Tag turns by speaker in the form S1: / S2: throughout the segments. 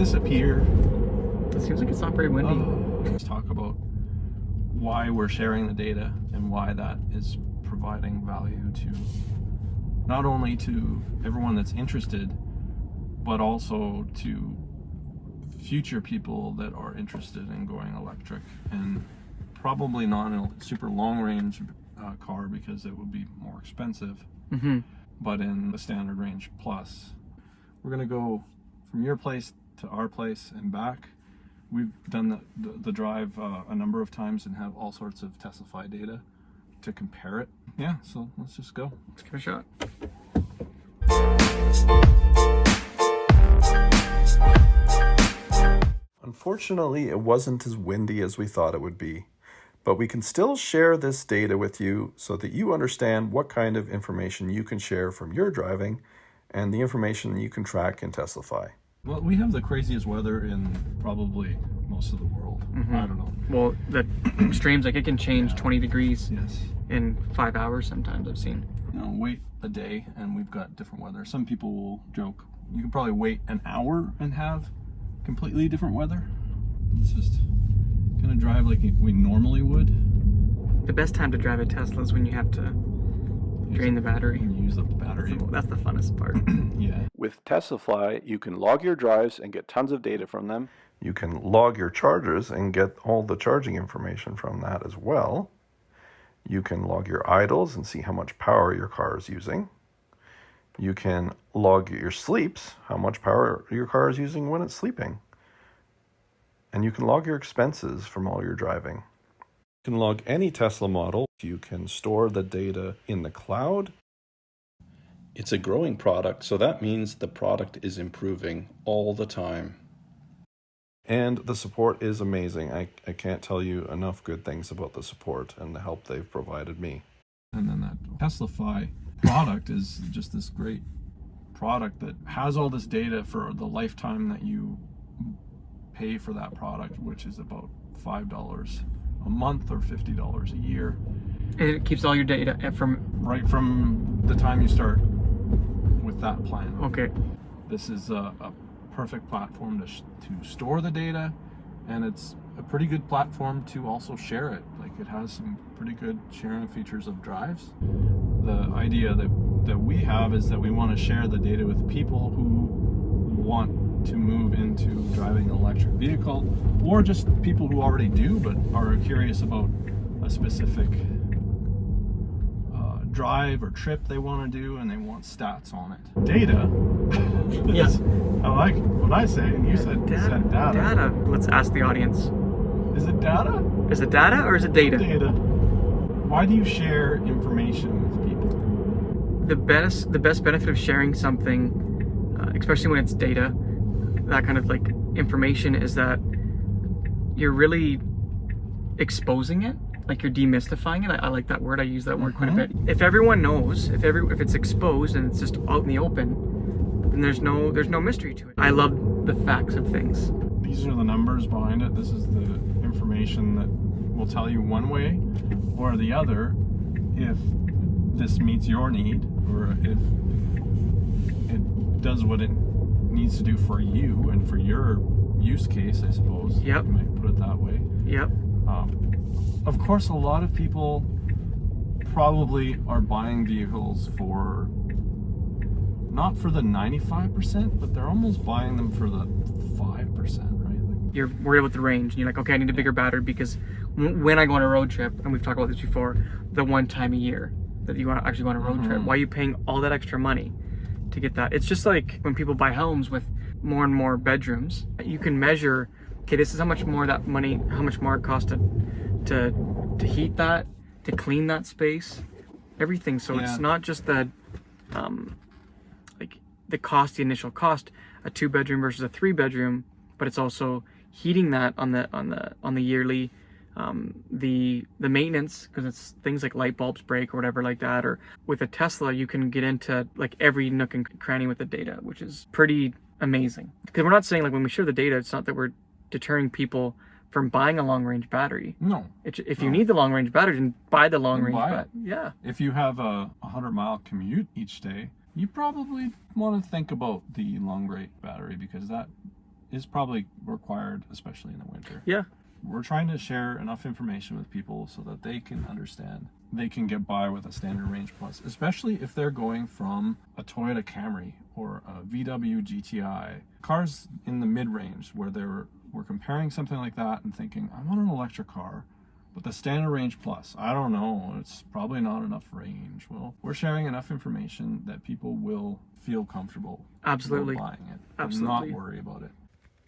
S1: disappear.
S2: It seems like it's not very windy.
S1: Let's talk about why we're sharing the data and why that is providing value to not only to everyone that's interested, but also to future people that are interested in going electric, and probably not in a super long range car because it would be more expensive, but in the standard range plus. We're gonna go from your place to our place and back. We've done the drive a number of times and have all sorts of Teslafi data to compare it. Yeah, so let's just go.
S2: Let's give it a shot.
S3: Unfortunately, it wasn't as windy as we thought it would be, but we can still share this data with you so that you understand what kind of information you can share from your driving and the information that you can track in Teslafi.
S1: Well, we have the craziest weather in probably most of the world. I don't know.
S2: Well, the extremes, like it can change 20 degrees
S1: Yes.
S2: in 5 hours sometimes, I've seen.
S1: You know, wait a day and we've got different weather. Some people will joke, you can probably wait an hour and have completely different weather. It's just gonna drive like we normally would.
S2: The best time to drive a Tesla is when you have to drain the battery.
S1: And use the battery.
S2: That's the funnest part.
S1: Yeah.
S3: With Teslafly, you can log your drives and get tons of data from them. You can log your charges and get all the charging information from that as well. You can log your idles and see how much power your car is using. You can log your sleeps, how much power your car is using when it's sleeping. And you can log your expenses from all your driving. You can log any Tesla model. You can store the data in the cloud. It's a growing product, so that means the product is improving all the time. And the support is amazing. I can't tell you enough good things about the support and the help they've provided me.
S1: And then that Teslafi product is just this great product that has all this data for the lifetime that you pay for that product, which is about $5 a month or $50 a year.
S2: And it keeps all your data
S1: Right from the time you start with that plan.
S2: Okay.
S1: This is a perfect platform to store the data, and it's a pretty good platform to also share it. Like, it has some pretty good sharing features of drives. The idea that we have is that we want to share the data with people who want to move into driving an electric vehicle, or just people who already do but are curious about a specific drive or trip they want to do and they want stats on it. Data.
S2: Yes.
S1: I like what I say, and you said data.
S2: Data. Let's ask the audience.
S1: Is it data?
S2: Is it data or is it data?
S1: Data. Why do you share information with people?
S2: The best benefit of sharing something, especially when it's data, that kind of like information, is that you're really exposing it. Like, you're demystifying it. I like that word. I use that word quite a bit. If everyone knows, if it's exposed and it's just out in the open, then there's no mystery to it. I love the facts of things.
S1: These are the numbers behind it. This is the information that will tell you one way or the other if this meets your need, or if it does what it needs to do for you and for your use case, I suppose.
S2: Yep.
S1: You might put it that way.
S2: Yep.
S1: Of course, a lot of people probably are buying vehicles for, not for the 95%, but they're almost buying them for the 5%, right? Like,
S2: You're worried about the range, and you're like, okay, I need a bigger battery because when I go on a road trip, and we've talked about this before, the one time a year that you actually go on a road trip, why are you paying all that extra money to get that? It's just like when people buy homes with more and more bedrooms, you can measure, okay, this is how much more that money, how much more it costs to heat that, to clean that space, everything. So it's not just the like the cost, the initial cost, a 2-bedroom versus a 3-bedroom, but it's also heating that on the yearly, the maintenance, because it's things like light bulbs break or whatever like that. Or with a Tesla, you can get into like every nook and cranny with the data, which is pretty amazing. Because we're not saying, like, when we share the data, it's not that we're deterring people from buying a long-range battery.
S1: no.
S2: If you need the long-range battery, then buy the long-range
S1: buy
S2: battery.
S1: it.
S2: Yeah.
S1: If you have a 100-mile commute each day, you probably want to think about the long-range battery, because that is probably required, especially in the winter.
S2: Yeah.
S1: We're trying to share enough information with people so that they can understand. They can get by with a standard range plus, especially if they're going from a Toyota Camry or a VW GTI. Cars in the mid-range where we're comparing something like that and thinking, I want an electric car, but the standard range plus, I don't know, it's probably not enough range. Well, we're sharing enough information that people will feel comfortable
S2: Absolutely.
S1: buying it,
S2: Absolutely.
S1: and not worry about it.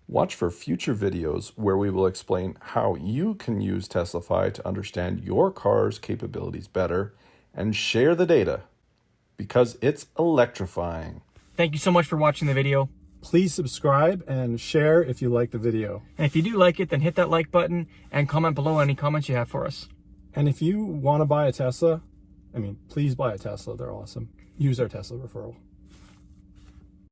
S3: Watch for future videos where we will explain how you can use Teslafi to understand your car's capabilities better and share the data, because it's electrifying.
S2: Thank you so much for watching the video.
S4: Please subscribe and share if you like the video.
S2: And if you do like it, then hit that like button and comment below any comments you have for us.
S4: And if you want to buy a Tesla, please buy a Tesla. They're awesome. Use our Tesla referral.